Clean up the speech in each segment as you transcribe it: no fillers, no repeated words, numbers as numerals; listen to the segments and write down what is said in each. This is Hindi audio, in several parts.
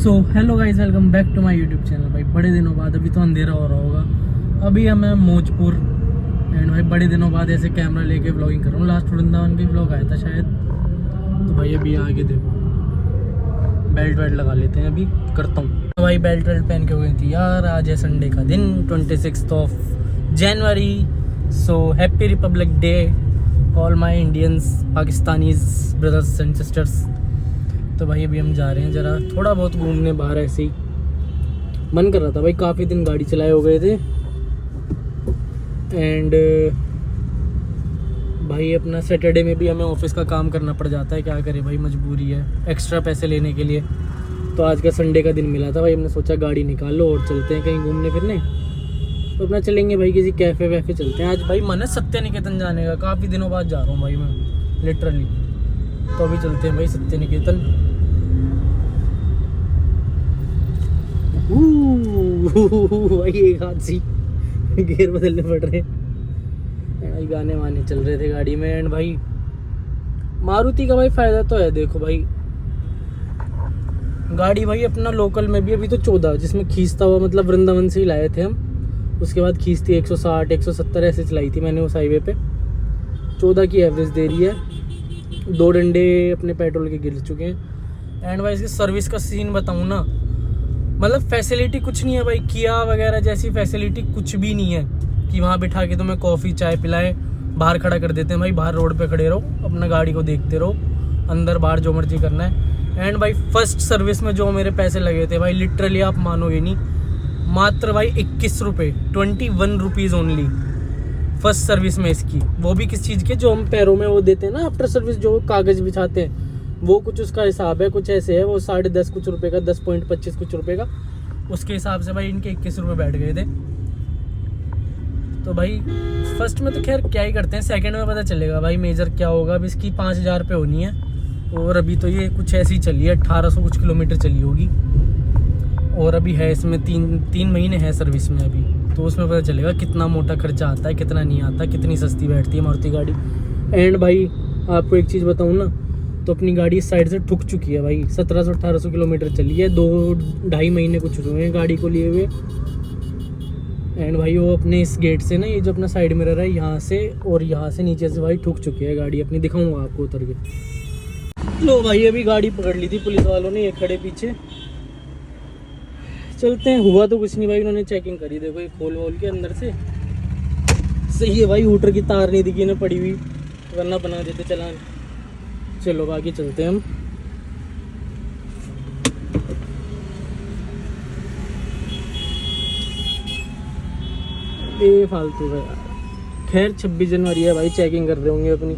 So hello guys, welcome back to my YouTube channel. भाई बड़े दिनों बाद, अभी तो अंधेरा हो रहा होगा, अभी हम हैं मौजपुर। एंड भाई बड़े दिनों बाद ऐसे कैमरा लेके व्लॉगिंग कर रहा हूँ। लास्ट वृंदावन की व्लॉग आया था शायद, तो भाई अभी आगे देखो, बेल्ट वेल्ट लगा लेते हैं, अभी करता हूँ। तो भाई बेल्ट वेल्ट पहन के हो गई थी यार। आज है संडे का दिन, 26 जनवरी। So happy republic day all my Indians, Pakistanis brothers and sisters. तो भाई अभी हम जा रहे हैं जरा थोड़ा बहुत घूमने बाहर, ऐसे ही मन कर रहा था भाई, काफ़ी दिन गाड़ी चलाए हो गए थे। एंड भाई अपना सैटरडे में भी हमें ऑफिस का काम करना पड़ जाता है, क्या करें भाई, मजबूरी है एक्स्ट्रा पैसे लेने के लिए। तो आज का संडे का दिन मिला था भाई, हमने सोचा गाड़ी निकाल लो और चलते हैं कहीं घूमने फिरने। तो अपना चलेंगे भाई, किसी कैफ़े वैफे चलते हैं। आज भाई मन है सत्य निकेतन जाने का, काफ़ी दिनों बाद जा रहा हूँ भाई मैं, लिटरली। तो अभी चलते हैं भाई सत्य निकेतन। भाई एक हाथ सी गियर बदलने पड़ रहे हैं भाई, गाने वाने चल रहे थे गाड़ी में। एंड भाई मारुति का भाई फ़ायदा तो है, देखो भाई गाड़ी भाई अपना लोकल में भी अभी तो 14, जिसमें खींचता हुआ, मतलब वृंदावन से ही लाए थे हम, उसके बाद खींचती 160 170 ऐसे चलाई थी मैंने उस हाईवे पे। 14 की एवरेज दे रही है, 2 डंडे अपने पेट्रोल के गिर चुके हैं। एंड भाई इसकी सर्विस का सीन बताऊँ ना, मतलब फैसिलिटी कुछ नहीं है भाई, किया वगैरह जैसी फैसिलिटी कुछ भी नहीं है कि वहाँ बिठा के तुम्हें कॉफ़ी चाय पिलाएं, बाहर खड़ा कर देते हैं भाई, बाहर रोड पे खड़े रहो, अपना गाड़ी को देखते रहो, अंदर बाहर जो मर्जी करना है। एंड भाई फर्स्ट सर्विस में जो मेरे पैसे लगे थे भाई, लिटरली आप मानोगे नहीं, मात्र भाई 21 रुपये, 21 रुपीज़ ओनली फर्स्ट सर्विस में इसकी। वो भी किस चीज़ के, जो हम पैरों में वो देते हैं ना आफ्टर सर्विस, जो कागज़ बिछाते हैं, वो कुछ उसका हिसाब है, कुछ ऐसे है वो 10.5 कुछ रुपए का, 10.25 कुछ रुपए का, उसके हिसाब से भाई इनके 21 रुपये बैठ गए थे। तो भाई फर्स्ट में तो खैर क्या ही करते हैं, सेकंड में पता चलेगा भाई मेजर क्या होगा। अब इसकी 5000 पे होनी है, और अभी तो ये कुछ ऐसी चली है, 1800 कुछ किलोमीटर चली होगी, और अभी है इसमें 3 महीने है सर्विस में अभी। तो उसमें पता चलेगा कितना मोटा खर्चा आता है, कितना नहीं आता, कितनी सस्ती बैठती है मारुति गाड़ी। एंड भाई आपको एक चीज़ बताऊँ ना, तो अपनी गाड़ी इस साइड से ठुक चुकी है भाई, 1700-1800 किलोमीटर चली है, 2-2.5 महीने कुछ हुए हैं गाड़ी को लिए हुए। एंड भाई वो अपने इस गेट से ना, ये जो अपना साइड मिरर है, यहाँ से और यहाँ से नीचे से भाई ठुक चुकी है गाड़ी अपनी, दिखाऊंगा आपको उतर के। लो भाई अभी गाड़ी पकड़ ली थी पुलिस वालों ने, ये खड़े पीछे, चलते हैं। हुआ तो कुछ नहीं भाई, उन्होंने चेकिंग करी, देखो ये खोल वोल के अंदर से सही है भाई, हूटर की तार नहीं दिखी ना पड़ी हुई, वरना बना देते चालान। चलो आगे चलते हैं हम। बेफालतू है यार। खैर 26 जनवरी है भाई, चेकिंग कर रहे होंगे अपनी।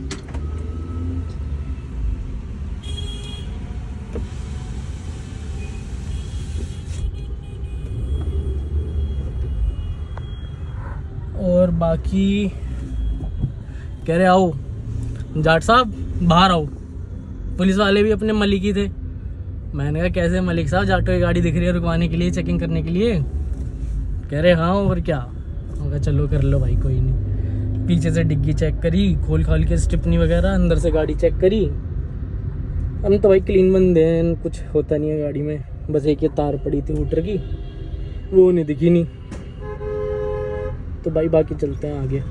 और बाकी कह रहे आओ जाट साहब बाहर आओ। पुलिस वाले भी अपने मलिक ही थे। मैंने कहा कैसे मलिक साहब, जाटों की गाड़ी दिख रही है रुकवाने के लिए, चेकिंग करने के लिए। कह रहे हाँ और क्या। मैं कहा चलो कर लो भाई, कोई नहीं। पीछे से डिग्गी चेक करी, खोल खाल के स्टिपनी वगैरह, अंदर से गाड़ी चेक करी। हम तो भाई क्लीन बंदे हैं, कुछ होता नहीं है गाड़ी में, बस एक ये तार पड़ी थी हूटर की, वो नहीं दिखी नहीं। तो भाई बाकी चलते हैं आगे।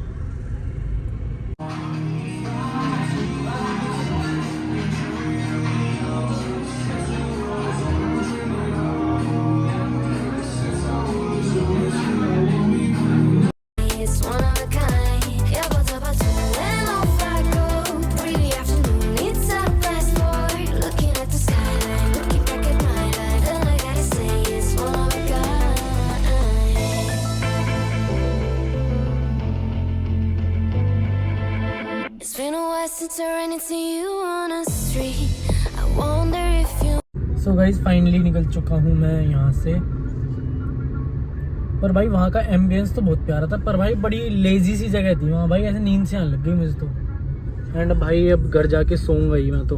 सो गाइस फाइनली निकल चुका हूँ मैं यहाँ से। पर भाई वहाँ का एम्बियंस तो बहुत प्यारा था, पर भाई बड़ी लेजी सी जगह थी वहाँ भाई, ऐसे नींद से आने लग गई मुझे तो। एंड भाई अब घर जाके सोऊंगा ही मैं तो।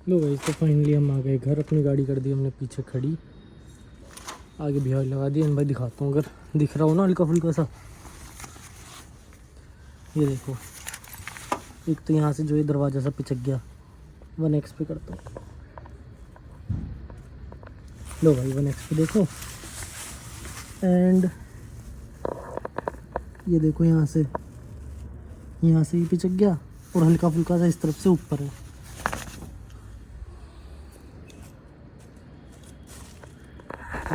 लो भाई तो फाइनली हम आ गए घर, अपनी गाड़ी कर दी हमने पीछे खड़ी, आगे भी लगा दी। भाई दिखाता हूँ, अगर दिख रहा हो ना हल्का फुल्का सा, ये देखो, एक तो यहाँ से जो ये दरवाज़ा सा पिचक गया, 1x पे करता हूँ, लो भाई 1x पे देखो, एंड ये देखो यहाँ से ये पिचक गया और हल्का फुल्का सा इस तरफ से ऊपर है।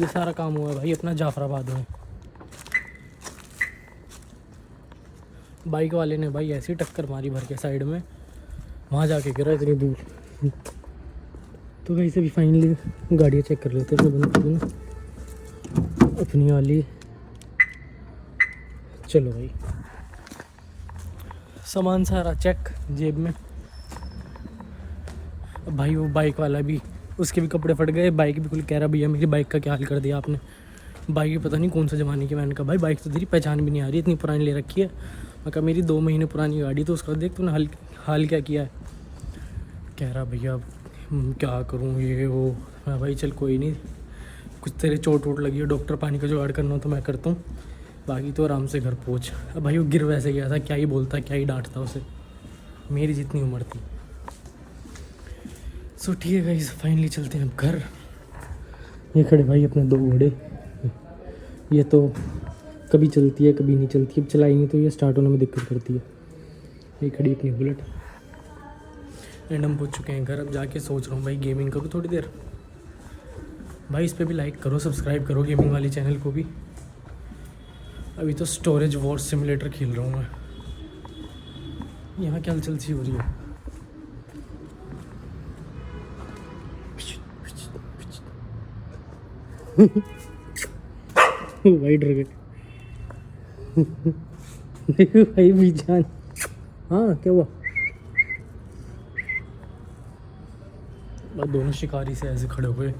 ये सारा काम हुआ है भाई अपना जाफराबाद में। बाइक वाले ने भाई ऐसी टक्कर मारी भर के साइड में, वहाँ जाके गिरा इतनी दूर। तो कहीं से भी फाइनली गाड़ियाँ चेक कर लेते हैं अपनी वाली। चलो भाई सामान सारा चेक जेब में। अब भाई वो बाइक वाला भी, उसके भी कपड़े फट गए, बाइक भी खुल कह रहा भैया मेरी बाइक का क्या हाल कर दिया आपने। बाइक भी पता नहीं कौन सा ज़माने की। मैंने कहा भाई बाइक तो तेरी पहचान भी नहीं आ रही, इतनी पुरानी ले रखी है। मैं कहा मेरी 2 महीने पुरानी गाड़ी, तो उसका देख तूने हाल क्या किया है। कह रहा भैया क्या करूँ ये वो। मैं भाई चल कोई नहीं, कुछ तेरे चोट वोट लगी है, डॉक्टर पानी का जुगाड़ करना हो तो मैं करता हूँ, बाकी तो आराम से घर पहुँच। अब भाई वो गिर वैसे गया था, क्या ही बोलता क्या ही डांटता उसे, मेरी जितनी उम्र थी। सो ठीक है गाइस, फाइनली चलते हैं अब घर। ये खड़े भाई अपने 2 घोड़े, ये तो कभी चलती है कभी नहीं चलती। अब चलाई नहीं तो ये स्टार्ट होने में दिक्कत करती है। ये खड़ी अपनी बुलेट एंड हम पहुँच चुके हैं घर। अब जाके सोच रहा हूँ भाई गेमिंग करूँ थोड़ी देर। भाई इस पर भी लाइक करो, सब्सक्राइब करो गेमिंग वाली चैनल को भी। अभी तो स्टोरेज वॉर सिमुलेटर खेल रहा हूँ मैं। यहाँ क्या हलचल सी हो रही है। भाई डर गए। देखो भाई बीजान, हाँ क्या हुआ। दोनों शिकारी से ऐसे खड़े हुए।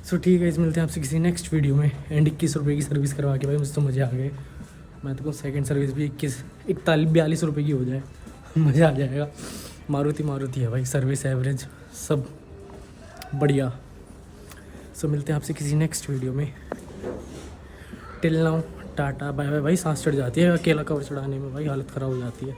सो ठीक है, इस मिलते हैं आपसे किसी नेक्स्ट वीडियो में। एंड 21 रुपये की सर्विस करवा के भाई मुझे तो मज़े आ गए। मैं तो सेकंड सर्विस भी 42 रुपये की हो जाए मज़ा आ जाएगा। मारुति है भाई, सर्विस एवरेज सब बढ़िया। सो मिलते हैं आपसे किसी नेक्स्ट वीडियो में। Till now tata bye bye. भाई सांस चढ़ जाती है अकेला कवर चढ़ाने में, भाई हालत ख़राब हो जाती है।